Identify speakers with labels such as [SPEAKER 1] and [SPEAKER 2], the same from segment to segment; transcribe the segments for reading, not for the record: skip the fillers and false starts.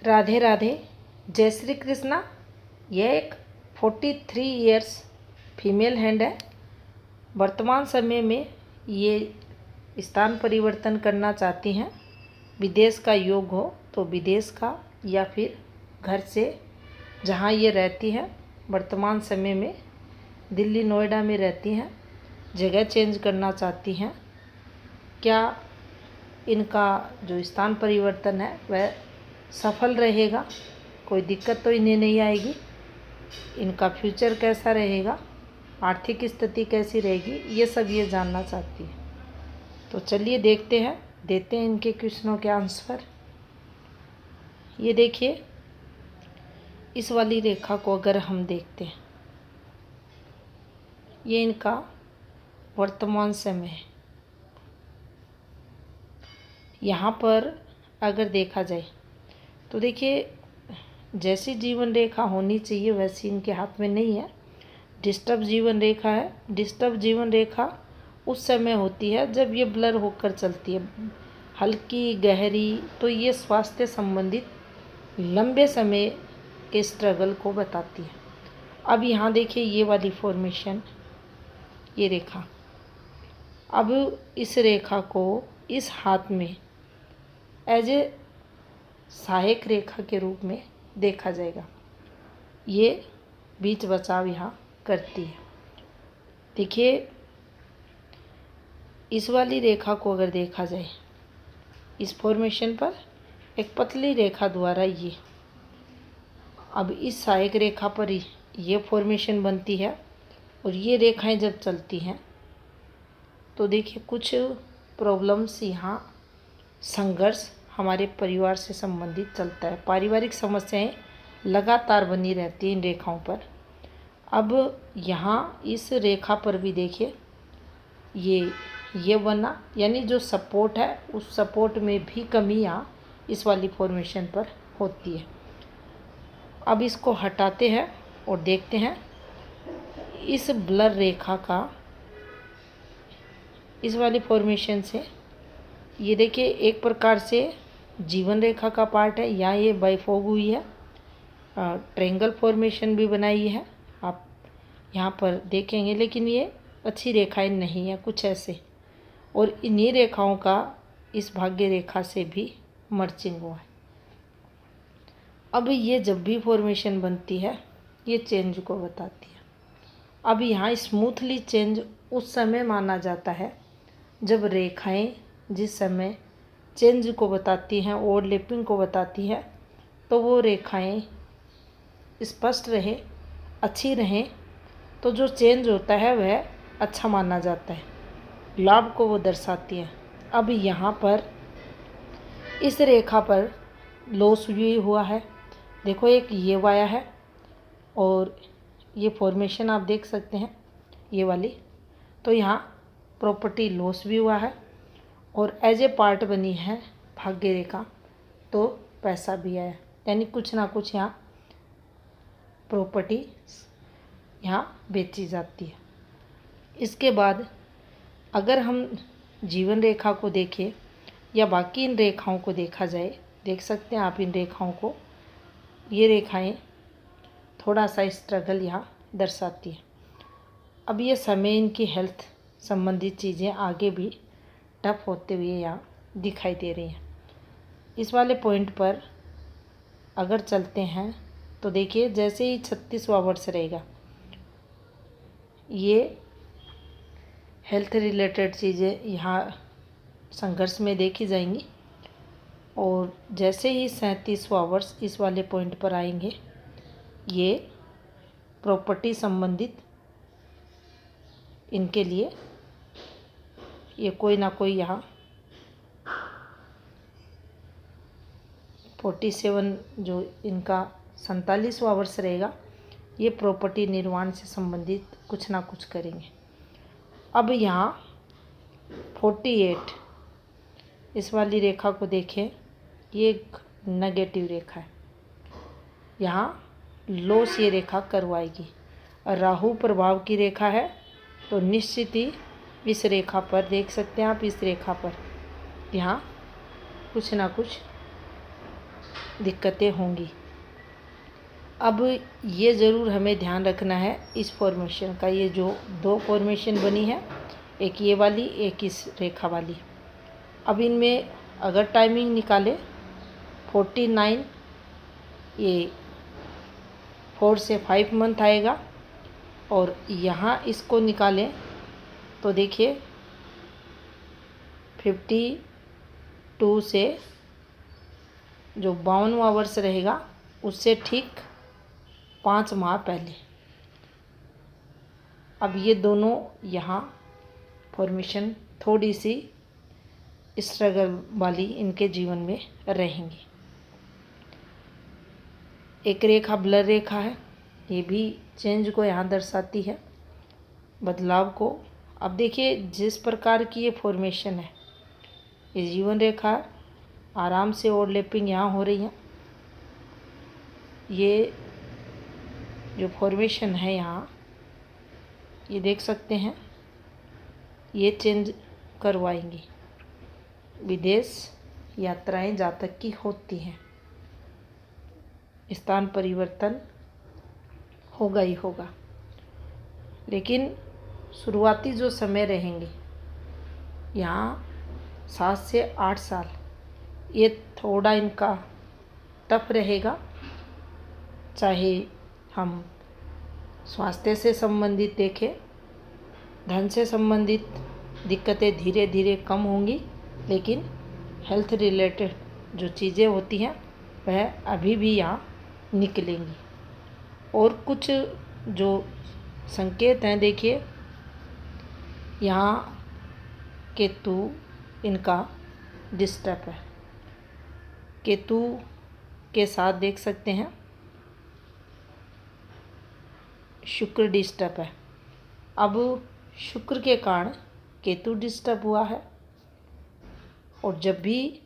[SPEAKER 1] राधे राधे, जय श्री कृष्णा। यह एक 43 ईयर्स फीमेल हैंड है। वर्तमान समय में ये स्थान परिवर्तन करना चाहती हैं। विदेश का योग हो तो विदेश का, या फिर घर से जहाँ ये रहती हैं वर्तमान समय में दिल्ली नोएडा में रहती हैं, जगह चेंज करना चाहती हैं। क्या इनका जो स्थान परिवर्तन है वह सफल रहेगा? कोई दिक्कत तो इन्हें नहीं आएगी? इनका फ्यूचर कैसा रहेगा? आर्थिक स्थिति कैसी रहेगी? ये सब ये जानना चाहती है। तो चलिए देखते हैं, देते हैं इनके क्वेश्चनों के आंसर। ये देखिए, इस वाली रेखा को अगर हम देखते हैं, ये इनका वर्तमान समय है। यहाँ पर अगर देखा जाए तो देखिए, जैसी जीवन रेखा होनी चाहिए वैसी इनके हाथ में नहीं है। डिस्टर्ब जीवन रेखा है। डिस्टर्ब जीवन रेखा उस समय होती है जब ये ब्लर होकर चलती है, हल्की गहरी। तो ये स्वास्थ्य संबंधित लंबे समय के स्ट्रगल को बताती है। अब यहाँ देखिए, ये वाली फॉर्मेशन, ये रेखा, अब इस रेखा को इस हाथ में एज ए सहायक रेखा के रूप में देखा जाएगा। ये बीच बचाव यहाँ करती है। देखिए, इस वाली रेखा को अगर देखा जाए, इस फॉर्मेशन पर एक पतली रेखा द्वारा ये, अब इस सहायक रेखा पर ये फॉर्मेशन बनती है। और ये रेखाएं जब चलती हैं तो देखिए, कुछ प्रॉब्लम्स यहाँ, संघर्ष हमारे परिवार से संबंधित चलता है। पारिवारिक समस्याएं लगातार बनी रहती हैं इन रेखाओं पर। अब यहाँ इस रेखा पर भी देखिए, ये बना, यानी जो सपोर्ट है उस सपोर्ट में भी कमी यहाँ इस वाली फॉर्मेशन पर होती है। अब इसको हटाते हैं और देखते हैं इस ब्लर रेखा का, इस वाली फॉर्मेशन से। ये देखिए, एक प्रकार से जीवन रेखा का पार्ट है। यहाँ ये बाइफोग हुई है, ट्रायंगल फॉर्मेशन भी बनाई है, आप यहाँ पर देखेंगे। लेकिन ये अच्छी रेखाएं नहीं है, कुछ ऐसे। और इन्हीं रेखाओं का इस भाग्य रेखा से भी मर्चिंग हुआ है। अब ये जब भी फॉर्मेशन बनती है ये चेंज को बताती है। अब यहाँ स्मूथली चेंज उस समय माना जाता है जब रेखाएं जिस समय चेंज को बताती हैं, ओवरलैपिंग को बताती है, तो वो रेखाएं स्पष्ट रहे, अच्छी रहें, तो जो चेंज होता है वह अच्छा माना जाता है, लाभ को वो दर्शाती है। अब यहाँ पर इस रेखा पर लॉस भी हुआ है। देखो, एक ये वाया है और ये फॉर्मेशन आप देख सकते हैं, ये वाली। तो यहाँ प्रॉपर्टी लॉस भी हुआ है और एज ए पार्ट बनी है भाग्य रेखा, तो पैसा भी आया। यानी कुछ ना कुछ यहाँ प्रॉपर्टी यहाँ बेची जाती है। इसके बाद अगर हम जीवन रेखा को देखें या बाकी इन रेखाओं को देखा जाए, देख सकते हैं आप इन रेखाओं को। ये रेखाएं थोड़ा सा स्ट्रगल यहाँ दर्शाती है। अब ये समय इनकी हेल्थ संबंधित चीज़ें आगे भी टफ होते हुए यहाँ दिखाई दे रही हैं। इस वाले पॉइंट पर अगर चलते हैं तो देखिए, जैसे ही 36वां वर्ष रहेगा, ये हेल्थ रिलेटेड चीज़ें यहाँ संघर्ष में देखी जाएंगी। और जैसे ही 37वां वर्ष इस वाले पॉइंट पर आएंगे, ये प्रॉपर्टी संबंधित इनके लिए ये कोई ना कोई यहाँ 47 जो इनका 47वां वर्ष रहेगा, ये प्रॉपर्टी निर्माण से संबंधित कुछ ना कुछ करेंगे। अब यहाँ 48 इस वाली रेखा को देखें, ये एक नेगेटिव रेखा है। यहाँ लॉस ये रेखा करवाएगी। राहु प्रभाव की रेखा है, तो निश्चित ही इस रेखा पर देख सकते हैं आप, इस रेखा पर यहाँ कुछ ना कुछ दिक्कतें होंगी। अब ये ज़रूर हमें ध्यान रखना है इस फॉर्मेशन का, ये जो दो फॉर्मेशन बनी है, एक ये वाली एक इस रेखा वाली। अब इनमें अगर टाइमिंग निकाले 49, ये 4 से 5 मंथ आएगा, और यहाँ इसको निकालें तो देखिए 52 से जो 52वां वर्ष रहेगा उससे ठीक 5 माह पहले। अब ये दोनों यहाँ फॉर्मेशन थोड़ी सी स्ट्रगल वाली इनके जीवन में रहेंगी। एक रेखा ब्लर रेखा है, ये भी चेंज को यहाँ दर्शाती है, बदलाव को। अब देखिए जिस प्रकार की ये फॉर्मेशन है, ये जीवन रेखा आराम से ओवरलैपिंग यहाँ हो रही है। ये जो फॉर्मेशन है यहाँ, ये देख सकते हैं, ये चेंज करवाएंगी। विदेश यात्राएं जातक की होती हैं, स्थान परिवर्तन होगा ही होगा। लेकिन शुरुआती जो समय रहेंगे यहाँ 7 से 8 साल, ये थोड़ा इनका टफ रहेगा। चाहे हम स्वास्थ्य से संबंधित देखें, धन से संबंधित दिक्कतें धीरे धीरे कम होंगी, लेकिन हेल्थ रिलेटेड जो चीज़ें होती हैं वह अभी भी यहाँ निकलेंगी। और कुछ जो संकेत हैं, देखिए यहाँ केतु इनका डिस्टर्ब है, केतु के साथ देख सकते हैं शुक्र डिस्टर्ब है। अब शुक्र के कारण केतु डिस्टर्ब हुआ है, और जब भी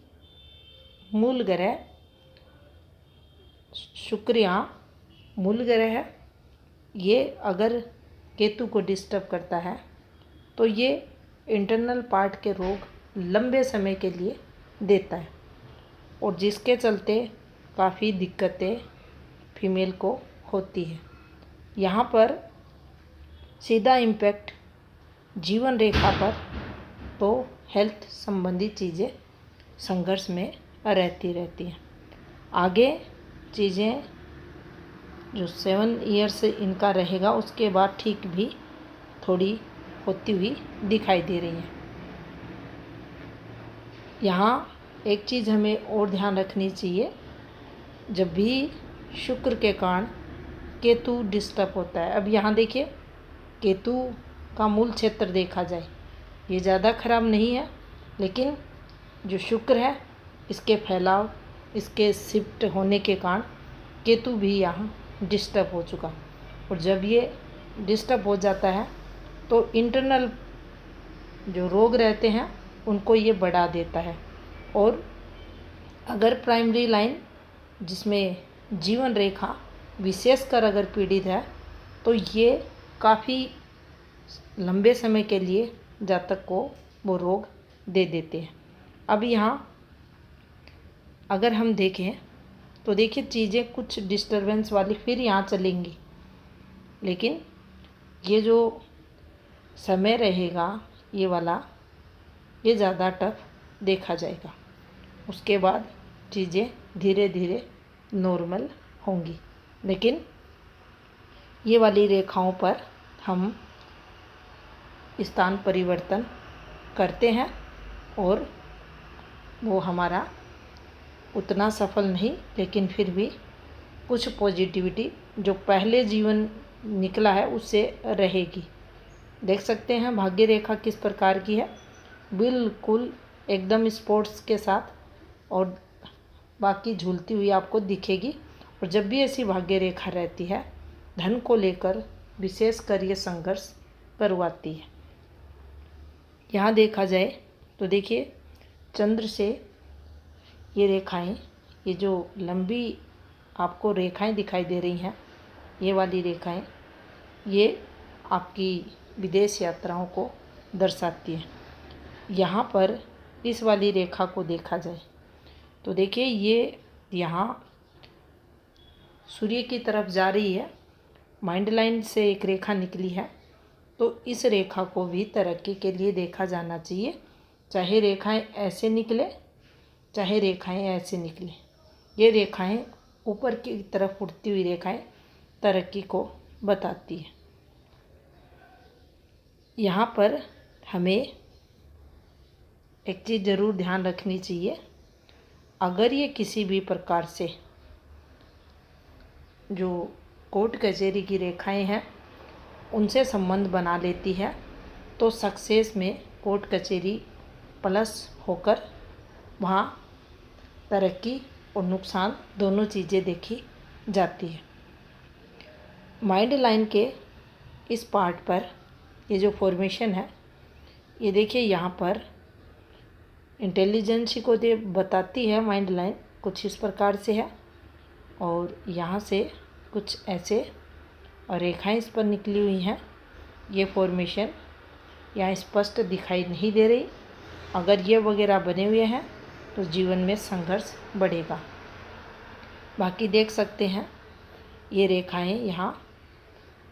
[SPEAKER 1] मूल ग्रह शुक्र यहाँ मूल ग्रह है, ये अगर केतु को डिस्टर्ब करता है तो ये इंटरनल पार्ट के रोग लंबे समय के लिए देता है, और जिसके चलते काफ़ी दिक्कतें फीमेल को होती है। यहाँ पर सीधा इम्पैक्ट जीवन रेखा पर, तो हेल्थ संबंधी चीज़ें संघर्ष में रहती हैं। आगे चीज़ें जो 7 ईयर्स इनका रहेगा उसके बाद ठीक भी थोड़ी होती हुई दिखाई दे रही हैं। यहाँ एक चीज़ हमें और ध्यान रखनी चाहिए, जब भी शुक्र के कारण केतु डिस्टर्ब होता है। अब यहाँ देखिए केतु का मूल क्षेत्र देखा जाए, ये ज़्यादा खराब नहीं है, लेकिन जो शुक्र है इसके फैलाव, इसके शिफ्ट होने के कारण केतु भी यहाँ डिस्टर्ब हो चुका। और जब ये डिस्टर्ब हो जाता है तो इंटरनल जो रोग रहते हैं उनको ये बढ़ा देता है। और अगर प्राइमरी लाइन जिसमें जीवन रेखा विशेषकर अगर पीड़ित है तो ये काफ़ी लंबे समय के लिए जातक को वो रोग दे देते हैं। अब यहाँ अगर हम देखें तो देखिए चीज़ें कुछ डिस्टरबेंस वाली फिर यहाँ चलेंगी, लेकिन ये जो समय रहेगा ये वाला, ये ज़्यादा टफ देखा जाएगा। उसके बाद चीज़ें धीरे धीरे नॉर्मल होंगी। लेकिन ये वाली रेखाओं पर हम स्थान परिवर्तन करते हैं और वो हमारा उतना सफल नहीं, लेकिन फिर भी कुछ पॉजिटिविटी जो पहले जीवन निकला है उससे रहेगी। देख सकते हैं भाग्य रेखा किस प्रकार की है, बिल्कुल एकदम स्पोर्ट्स के साथ, और बाकी झूलती हुई आपको दिखेगी। और जब भी ऐसी भाग्य रेखा रहती है, धन को लेकर विशेषकर ये संघर्ष करवाती है। यहाँ देखा जाए तो देखिए चंद्र से ये रेखाएं, ये जो लंबी आपको रेखाएं दिखाई दे रही हैं, ये वाली रेखाएं, ये आपकी विदेश यात्राओं को दर्शाती हैं। यहाँ पर इस वाली रेखा को देखा जाए तो देखिए ये यहाँ सूर्य की तरफ जा रही है, माइंड लाइन से एक रेखा निकली है, तो इस रेखा को भी तरक्की के लिए देखा जाना चाहिए। चाहे रेखाएं ऐसे निकले, चाहे रेखाएं ऐसे निकले, ये रेखाएं ऊपर की तरफ उठती हुई रेखाएं तरक्की को बताती है। यहाँ पर हमें एक चीज़ ज़रूर ध्यान रखनी चाहिए, अगर ये किसी भी प्रकार से जो कोर्ट कचहरी की रेखाएं हैं उनसे संबंध बना लेती है, तो सक्सेस में कोर्ट कचहरी प्लस होकर वहाँ तरक्की और नुकसान दोनों चीज़ें देखी जाती है। माइंड लाइन के इस पार्ट पर ये जो फॉर्मेशन है, ये देखिए यहाँ पर इंटेलिजेंसी को दे बताती है। माइंड लाइन कुछ इस प्रकार से है और यहाँ से कुछ ऐसे और रेखाएं इस पर निकली हुई हैं। ये फॉर्मेशन यहाँ स्पष्ट दिखाई नहीं दे रही। अगर ये वगैरह बने हुए हैं तो जीवन में संघर्ष बढ़ेगा। बाकी देख सकते हैं ये रेखाएं यहाँ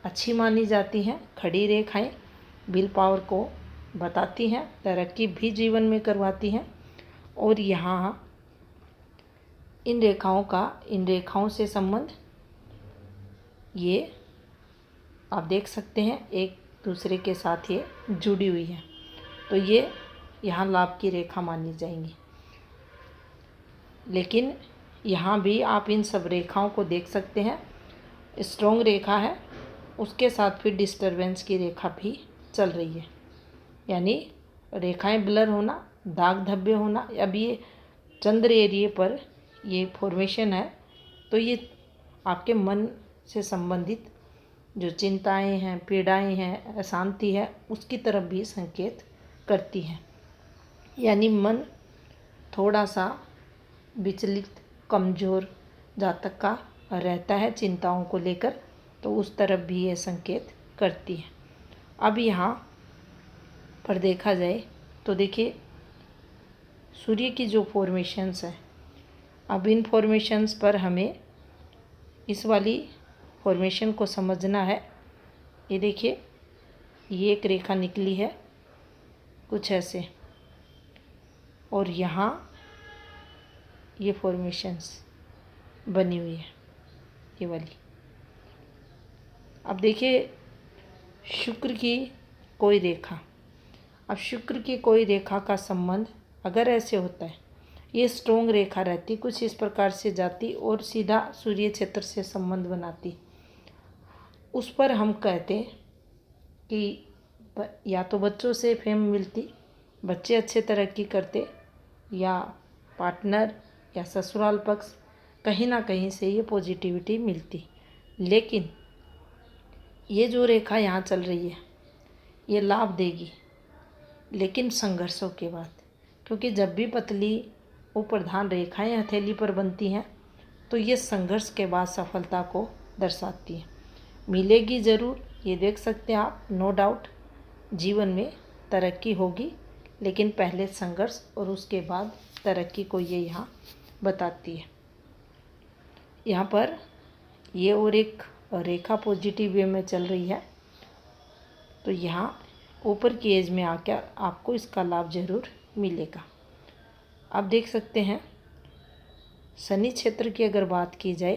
[SPEAKER 1] अच्छी मानी जाती हैं। खड़ी रेखाएं विल पावर को बताती हैं, तरक्की भी जीवन में करवाती हैं। और यहाँ इन रेखाओं से संबंध ये आप देख सकते हैं एक दूसरे के साथ ये जुड़ी हुई है, तो ये यहाँ लाभ की रेखा मानी जाएंगी। लेकिन यहाँ भी आप इन सब रेखाओं को देख सकते हैं, स्ट्रॉन्ग रेखा है, उसके साथ फिर डिस्टरबेंस की रेखा भी चल रही है, यानी रेखाएं ब्लर होना, दाग धब्बे होना। अब ये चंद्र एरिए पर ये फॉर्मेशन है, तो ये आपके मन से संबंधित जो चिंताएं हैं, पीड़ाएं हैं, अशांति है, उसकी तरफ भी संकेत करती है। यानी मन थोड़ा सा विचलित, कमज़ोर जातक का रहता है चिंताओं को लेकर, तो उस तरफ भी ये संकेत करती है। अब यहाँ पर देखा जाए तो देखिए सूर्य की जो फॉर्मेशंस है, अब इन फॉर्मेशंस पर हमें इस वाली फॉर्मेशन को समझना है। ये देखिए ये एक रेखा निकली है कुछ ऐसे, और यहाँ ये फॉर्मेशंस बनी हुई है ये वाली। अब देखिए शुक्र की कोई रेखा, अब शुक्र की कोई रेखा का संबंध अगर ऐसे होता है, ये स्ट्रॉन्ग रेखा रहती, कुछ इस प्रकार से जाती और सीधा सूर्य क्षेत्र से संबंध बनाती, उस पर हम कहते कि या तो बच्चों से फेम मिलती, बच्चे अच्छे तरक्की करते, या पार्टनर या ससुराल पक्ष कहीं ना कहीं से ये पॉजिटिविटी मिलती। लेकिन ये जो रेखा यहाँ चल रही है ये लाभ देगी, लेकिन संघर्षों के बाद, क्योंकि जब भी पतली प्रधान रेखाएं हथेली पर बनती हैं तो ये संघर्ष के बाद सफलता को दर्शाती है। मिलेगी ज़रूर, ये देख सकते हैं आप, नो डाउट जीवन में तरक्की होगी, लेकिन पहले संघर्ष और उसके बाद तरक्की को ये यहाँ बताती है। यहाँ पर ये और एक रेखा पॉजिटिव वे में चल रही है, तो यहाँ ऊपर की एज में आकर आपको इसका लाभ ज़रूर मिलेगा। आप देख सकते हैं शनि क्षेत्र की अगर बात की जाए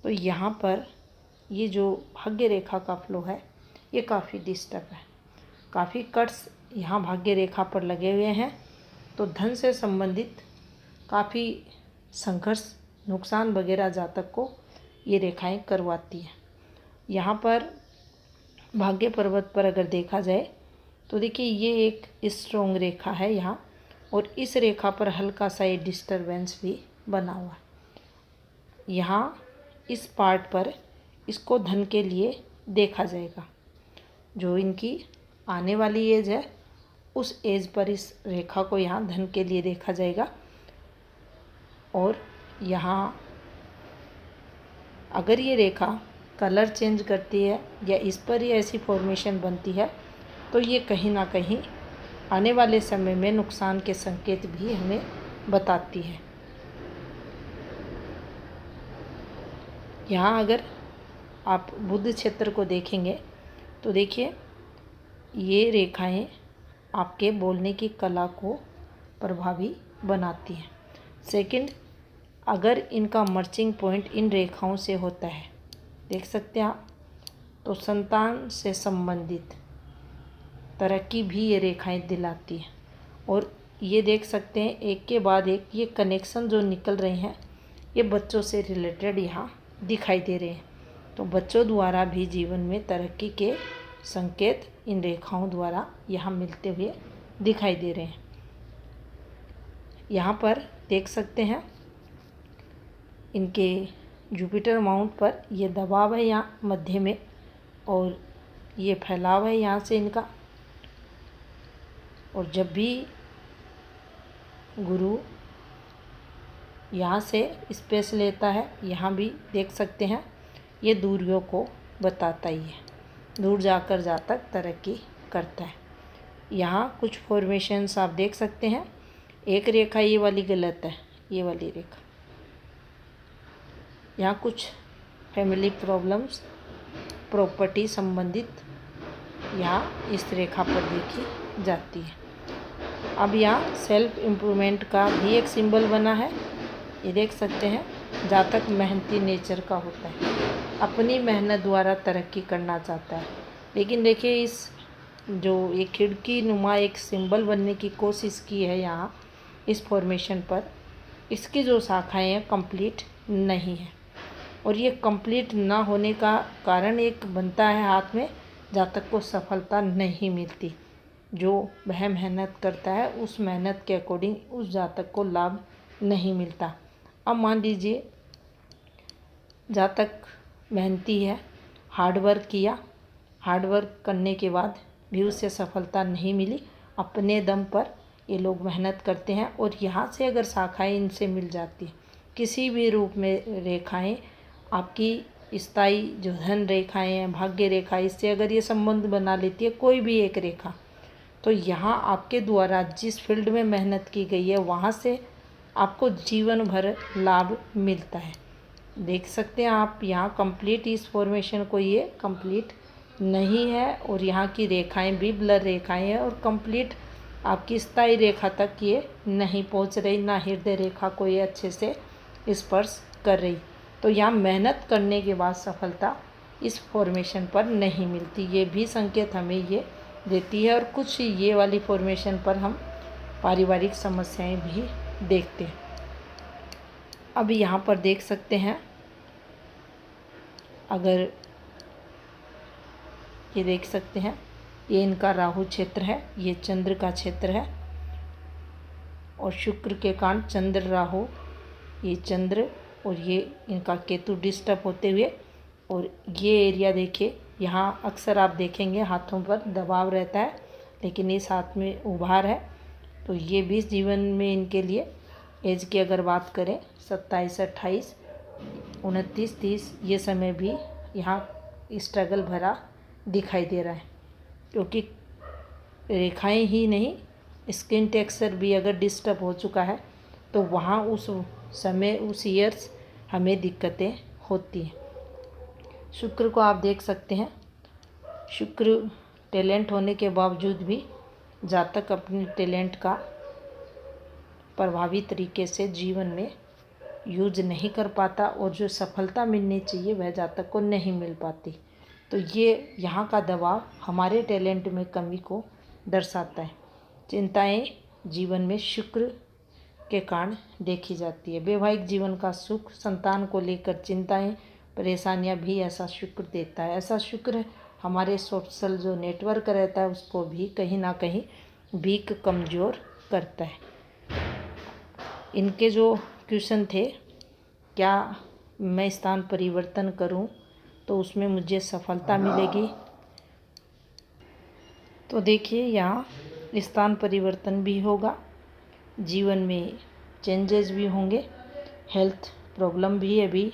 [SPEAKER 1] तो यहाँ पर ये जो भाग्य रेखा का फ्लो है ये काफ़ी डिस्टर्ब है, काफ़ी कट्स यहाँ भाग्य रेखा पर लगे हुए हैं, तो धन से संबंधित काफ़ी संघर्ष, नुकसान वगैरह जातक को ये रेखाएं करवाती हैं। यहाँ पर भाग्य पर्वत पर अगर देखा जाए तो देखिए ये एक स्ट्रॉन्ग रेखा है यहाँ, और इस रेखा पर हल्का सा ये डिस्टरबेंस भी बना हुआ है। यहाँ इस पार्ट पर इसको धन के लिए देखा जाएगा, जो इनकी आने वाली एज है उस एज पर इस रेखा को यहाँ धन के लिए देखा जाएगा। और यहाँ अगर ये रेखा कलर चेंज करती है या इस पर ही ऐसी फॉर्मेशन बनती है तो ये कहीं ना कहीं आने वाले समय में नुकसान के संकेत भी हमें बताती है। यहाँ अगर आप बुध क्षेत्र को देखेंगे तो देखिए ये रेखाएं आपके बोलने की कला को प्रभावी बनाती हैं। सेकंड, अगर इनका मर्चिंग पॉइंट इन रेखाओं से होता है, देख सकते हैं आप, तो संतान से संबंधित तरक्की भी ये रेखाएं दिलाती हैं। और ये देख सकते हैं एक के बाद एक ये कनेक्शन जो निकल रहे हैं ये बच्चों से रिलेटेड यहाँ दिखाई दे रहे हैं। तो बच्चों द्वारा भी जीवन में तरक्की के संकेत इन रेखाओं द्वारा यहाँ मिलते हुए दिखाई दे रहे हैं। यहाँ पर देख सकते हैं इनके जुपिटर माउंट पर ये दबाव है यहाँ मध्य में, और ये फैलाव है यहाँ से इनका। और जब भी गुरु यहाँ से स्पेस लेता है, यहाँ भी देख सकते हैं ये दूरियों को बताता ही है, दूर जाकर जातक तरक्की करता है। यहाँ कुछ फॉर्मेशंस आप देख सकते हैं। एक रेखा ये वाली गलत है, ये वाली रेखा। यहाँ कुछ फैमिली प्रॉब्लम्स, प्रॉपर्टी संबंधित यहाँ इस रेखा पर देखी जाती है। अब यहाँ सेल्फ इम्प्रूवमेंट का भी एक सिंबल बना है, ये देख सकते हैं। जातक मेहनती नेचर का होता है, अपनी मेहनत द्वारा तरक्की करना चाहता है। लेकिन देखिए इस जो एक खिड़की नुमा एक सिंबल बनने की कोशिश की है यहाँ इस फॉर्मेशन पर, इसकी जो शाखाएं हैं कंप्लीट नहीं है। और ये कंप्लीट ना होने का कारण एक बनता है हाथ में, जातक को सफलता नहीं मिलती। जो वह मेहनत करता है उस मेहनत के अकॉर्डिंग उस जातक को लाभ नहीं मिलता। अब मान लीजिए जातक मेहनती है, हार्ड वर्क किया, हार्ड वर्क करने के बाद भी उसे सफलता नहीं मिली। अपने दम पर ये लोग मेहनत करते हैं और यहाँ से अगर शाखाएं इनसे मिल जाती, किसी भी रूप में रेखाएं, आपकी स्थायी जो धन रेखाएं हैं, भाग्य रेखा, इससे अगर ये संबंध बना लेती है कोई भी एक रेखा, तो यहाँ आपके द्वारा जिस फील्ड में मेहनत की गई है वहाँ से आपको जीवन भर लाभ मिलता है। देख सकते हैं आप यहाँ कंप्लीट इस फॉर्मेशन को ये कंप्लीट नहीं है, और यहाँ की रेखाएं भी ब्लर रेखाएं हैं, और कंप्लीट आपकी स्थायी रेखा तक ये नहीं पहुँच रही, ना हृदय रेखा को ये अच्छे से स्पर्श कर रही। तो यहाँ मेहनत करने के बाद सफलता इस फॉर्मेशन पर नहीं मिलती, ये भी संकेत हमें ये देती है। और कुछ ये वाली फॉर्मेशन पर हम पारिवारिक समस्याएं भी देखते हैं। अब यहाँ पर देख सकते हैं, अगर ये देख सकते हैं ये इनका राहु क्षेत्र है, ये चंद्र का क्षेत्र है, और शुक्र के कारण चंद्र राहु, ये चंद्र और ये इनका केतु डिस्टर्ब होते हुए, और ये एरिया देखिए यहाँ अक्सर आप देखेंगे हाथों पर दबाव रहता है, लेकिन इस हाथ में उभार है। तो ये भी जीवन में इनके लिए एज की अगर बात करें 27, 28, 29, 30, ये समय भी यहाँ स्ट्रगल भरा दिखाई दे रहा है, क्योंकि रेखाएं ही नहीं स्किन टेक्सचर भी अगर डिस्टर्ब हो चुका है तो वहाँ उस समय उस ईयर्स हमें दिक्कतें होती हैं। शुक्र को आप देख सकते हैं, शुक्र टैलेंट होने के बावजूद भी जातक अपने टैलेंट का प्रभावी तरीके से जीवन में यूज नहीं कर पाता, और जो सफलता मिलनी चाहिए वह जातक को नहीं मिल पाती। तो ये यहाँ का दबाव हमारे टैलेंट में कमी को दर्शाता है। चिंताएं जीवन में शुक्र के कारण देखी जाती है। वैवाहिक जीवन का सुख, संतान को लेकर चिंताएं, परेशानियां भी ऐसा शुक्र देता है। ऐसा शुक्र हमारे सोशल जो नेटवर्क रहता है उसको भी कहीं ना कहीं वीक, कमज़ोर करता है। इनके जो क्वेश्चन थे, क्या मैं स्थान परिवर्तन करूं तो उसमें मुझे सफलता मिलेगी? तो देखिए यहाँ स्थान परिवर्तन भी होगा, जीवन में चेंजेस भी होंगे, हेल्थ प्रॉब्लम भी अभी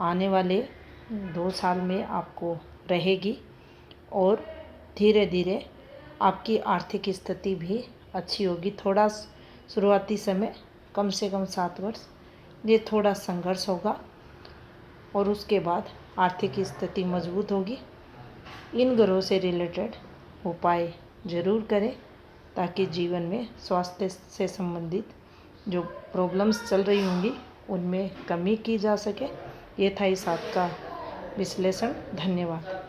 [SPEAKER 1] आने वाले 2 साल में आपको रहेगी, और धीरे धीरे आपकी आर्थिक स्थिति भी अच्छी होगी। थोड़ा शुरुआती समय कम से कम 7 वर्ष ये थोड़ा संघर्ष होगा, और उसके बाद आर्थिक स्थिति मजबूत होगी। इन ग्रहों से रिलेटेड उपाय ज़रूर करें ताकि जीवन में स्वास्थ्य से संबंधित जो प्रॉब्लम्स चल रही होंगी उनमें कमी की जा सके। ये था इस आपका विश्लेषण। धन्यवाद।